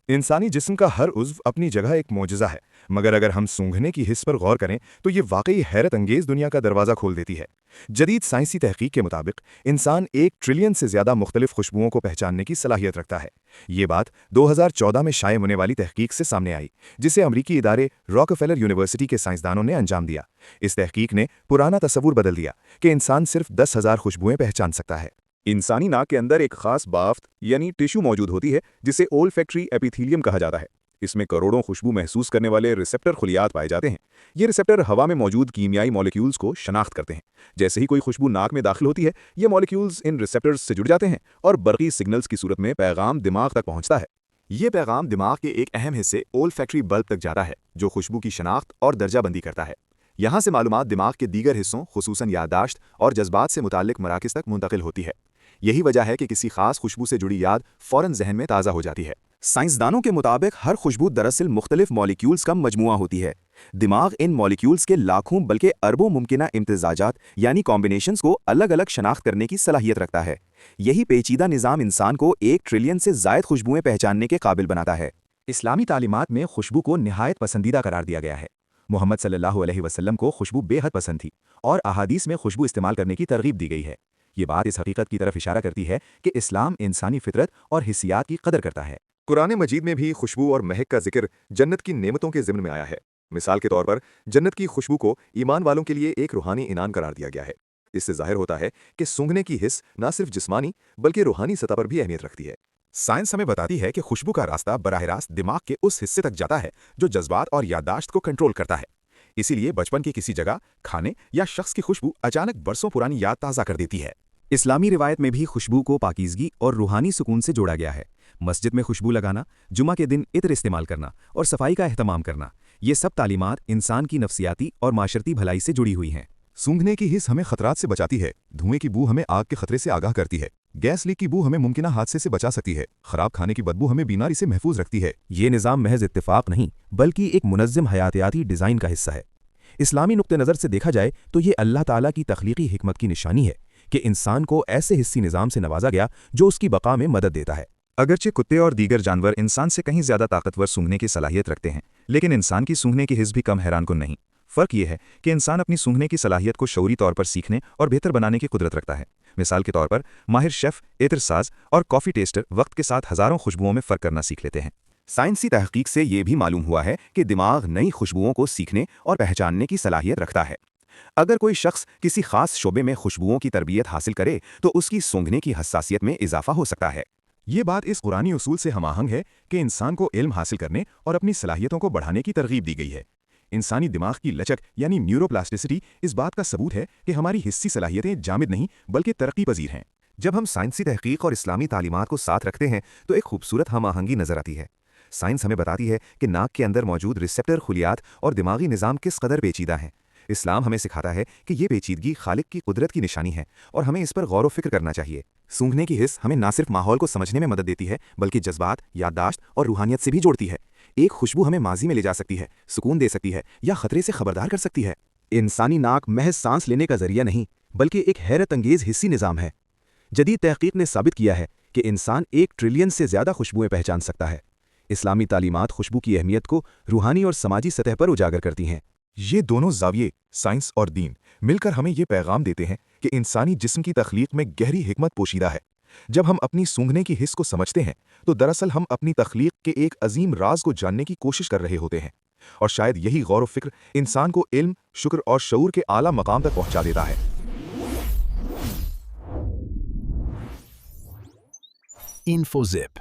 इंसानी जिस्म का हर उज़्व अपनी जगह एक मोजज़ा है, मगर अगर हम सूंघने की हिस्स पर गौर करें तो ये वाकई हैरत अंगेज़ दुनिया का दरवाज़ा खोल देती है। जदीद साइंसी तहकीक के मुताबिक इंसान 1 ट्रिलियन से ज़्यादा मुख्तलिफ खुशबुओं को पहचानने की सलाहियत रखता है। ये बात 2014 में शाये होने वाली तहकीक से सामने आई, जिसे अमरीकी इदारे रॉकफेलर यूनिवर्सिटी के साइंसदानों ने अंजाम दिया। इस तहकीक ने पुराना तस्वुर बदल दिया कि इंसान सिर्फ 10,000 खुशबुएं पहचान सकता है। इंसानी नाक के अंदर एक खास बाफ्त यानी टिश्यू मौजूद होती है, जिसे ओल्फैक्टरी एपिथेलियम कहा जाता है। इसमें करोड़ों खुशबू महसूस करने वाले रिसेप्टर खुलियात पाए जाते हैं। ये रिसेप्टर हवा में मौजूद कीमियाई मॉलिक्यूल्स को शनाख्त करते हैं। जैसे ही कोई खुशबू नाक में दाखिल होती है, ये मॉलिक्यूल्स इन रिसेप्टर्स से जुड़ जाते हैं और बर्क़ी सिग्नल्स की सूरत में पैगाम दिमाग तक पहुंचता है। ये पैगाम दिमाग के एक अहम हिस्से ओल्फैक्टरी बल्ब तक जाता है, जो खुशबू की शनाख्त और दर्जाबंदी करता है। यहाँ से मालूमात दिमाग के दीगर हिस्सों, खुसूसन याददाश्त और जज्बात से मुताल्लिक मराकिज़ तक मुंतकिल होती है। यही वजह है कि किसी खास खुशबू से जुड़ी याद फ़ौरन जहन में ताज़ा हो जाती है। साइंसदानों के मुताबिक हर खुशबू दरअसल मुख्तलिफ मॉलिक्यूल्स का मजमुआ होती है। दिमाग इन मॉलिक्यूल्स के लाखों बल्कि अरबों मुमकिना इम्तिजाजात यानी कॉम्बिनेशंस को अलग अलग शनाख्त करने की सलाहियत रखता है। यही पेचीदा निज़ाम इंसान को 1 ट्रिलियन से ज़ायद खुशबुएं पहचानने के काबिल बनाता है। इस्लामी तालीमात में खुशबू को निहायत पसंदीदा करार दिया गया है। मोहम्मद सल्लल्लाहु अलैहि वसल्लम को खुशबू बेहद पसंद थी और अहादीस में खुशबू इस्तेमाल करने की तरगीब दी गई है। ये बात इस हकीकत की तरफ इशारा करती है कि इस्लाम इंसानी फितरत और हिस्सियात की कदर करता है। कुरान मजीद में भी खुशबू और महक का जिक्र जन्नत की नेमतों के ज़िम्न में आया है। मिसाल के तौर पर जन्नत की खुशबू को ईमान वालों के लिए एक रूहानी इनाम करार दिया गया है। इससे जाहिर होता है कि सूंघने की हिस्स न सिर्फ जिस्मानी बल्कि रूहानी सतह पर भी अहमियत रखती है। साइंस हमें बताती है कि खुशबू का रास्ता बराह रास्त दिमाग के उस हिस्से तक जाता है जो जज्बात और याददाश्त को कंट्रोल करता है। इसीलिए बचपन की किसी जगह, खाने या शख्स की खुशबू अचानक बरसों पुरानी याद ताज़ा कर देती है। इस्लामी रिवायत में भी खुशबू को पाकीज़गी और रूहानी सुकून से जोड़ा गया है। मस्जिद में खुशबू लगाना, जुमा के दिन इत्र इस्तेमाल करना और सफाई का एहतमाम करना, ये सब तालीमात इंसान की नफ्सियाती और माशरती भलाई से जुड़ी हुई हैं। सूंघने की हिस्स हमें खतरात से बचाती है। धुएं की बू हमें आग के खतरे से आगाह करती है। गैस लीक की बू हमें मुमकिना हादसे से बचा सकती है। खराब खाने की बदबू हमें बीमारी से महफूज रखती है। ये निज़ाम महज इत्तेफाक नहीं बल्कि एक मुनज़्ज़म हयातियाती डिज़ाइन का हिस्सा है। इस्लामी नुक्ते नज़र से देखा जाए तो ये अल्लाह ताला की तख्लीकी हिकमत की निशानी है कि इंसान को ऐसे हिस्सी निज़ाम से नवाजा गया जो उसकी बका में मदद देता है। अगरचे कुत्ते और दीगर जानवर इंसान से कहीं ज़्यादा ताकतवर सूंघने की सलाहियत रखते हैं, लेकिन इंसान की सूंघने की हिस्स भी कम हैरानकुन नहीं। फ़र्क यह है कि इंसान अपनी सूंघने की सलाहियत को शऊरी तौर पर सीखने और बेहतर बनाने की कुदरत रखता है। मिसाल के तौर पर माहिर शेफ़, इत्रसाज और कॉफ़ी टेस्टर वक्त के साथ हज़ारों खुशबुओं में फ़र्क करना सीख लेते हैं। साइंसी तहकीक से ये भी मालूम हुआ है कि दिमाग नई खुशबुओं को सीखने और पहचानने की सलाहियत रखता है। अगर कोई शख्स किसी खास शोबे में खुशबुओं की तरबियत हासिल करे तो उसकी सूंघने की हसासियत में इजाफा हो सकता है। ये बात इस कुरानी उसूल से हमाहंग है कि इंसान को इल्म हासिल करने और अपनी सलाहियतों को बढ़ाने की तरगीब दी गई है। इंसानी दिमाग की लचक यानी न्यूरोप्लास्टिसिटी इस बात का सबूत है कि हमारी हिस्सी सलाहियतें जामिद नहीं बल्कि तरक्की पजीर हैं। जब हम साइंसी तहकीक और इस्लामी तालीमात को साथ रखते हैं तो एक खूबसूरत हमाहंगी नजर आती है। साइंस हमें बताती है कि नाक के अंदर मौजूद रिसेप्टर खुलियात और दिमागी निज़ाम किस कदर पेचीदा हैं। इस्लाम हमें सिखाता है कि ये पेचीदगी खालिक की कुदरत की निशानी है और हमें इस पर गौर व फिक्र करना चाहिए। सूंघने की हिस्स हमें न सिर्फ माहौल को समझने में मदद देती है बल्कि जज्बात, याददाश्त और रूहानियत से भी जोड़ती है। एक खुशबू हमें माजी में ले जा सकती है, सुकून दे सकती है या खतरे से खबरदार कर सकती है। इंसानी नाक महज सांस लेने का जरिया नहीं बल्कि एक हैरत अंगेज हिस्सी निज़ाम है। जदीद तहकीक ने साबित किया है कि इंसान 1 ट्रिलियन से ज़्यादा खुशबुएं पहचान सकता है। इस्लामी तालीमात खुशबू की अहमियत को रूहानी और समाजी सतह पर उजागर करती हैं। ये दोनों ज़ाविये, साइंस और दीन, मिलकर हमें ये पैगाम देते हैं कि इंसानी जिस्म की तख्लीक में गहरी हिकमत पोशीदा है। जब हम अपनी सूंघने की हिस्स को समझते हैं तो दरअसल हम अपनी तख्लीक के एक अजीम राज को जानने की कोशिश कर रहे होते हैं, और शायद यही गौर व फिक्र इंसान को इल्म, शुक्र और शऊर के आला मकाम तक पहुंचा देता है। InfoZip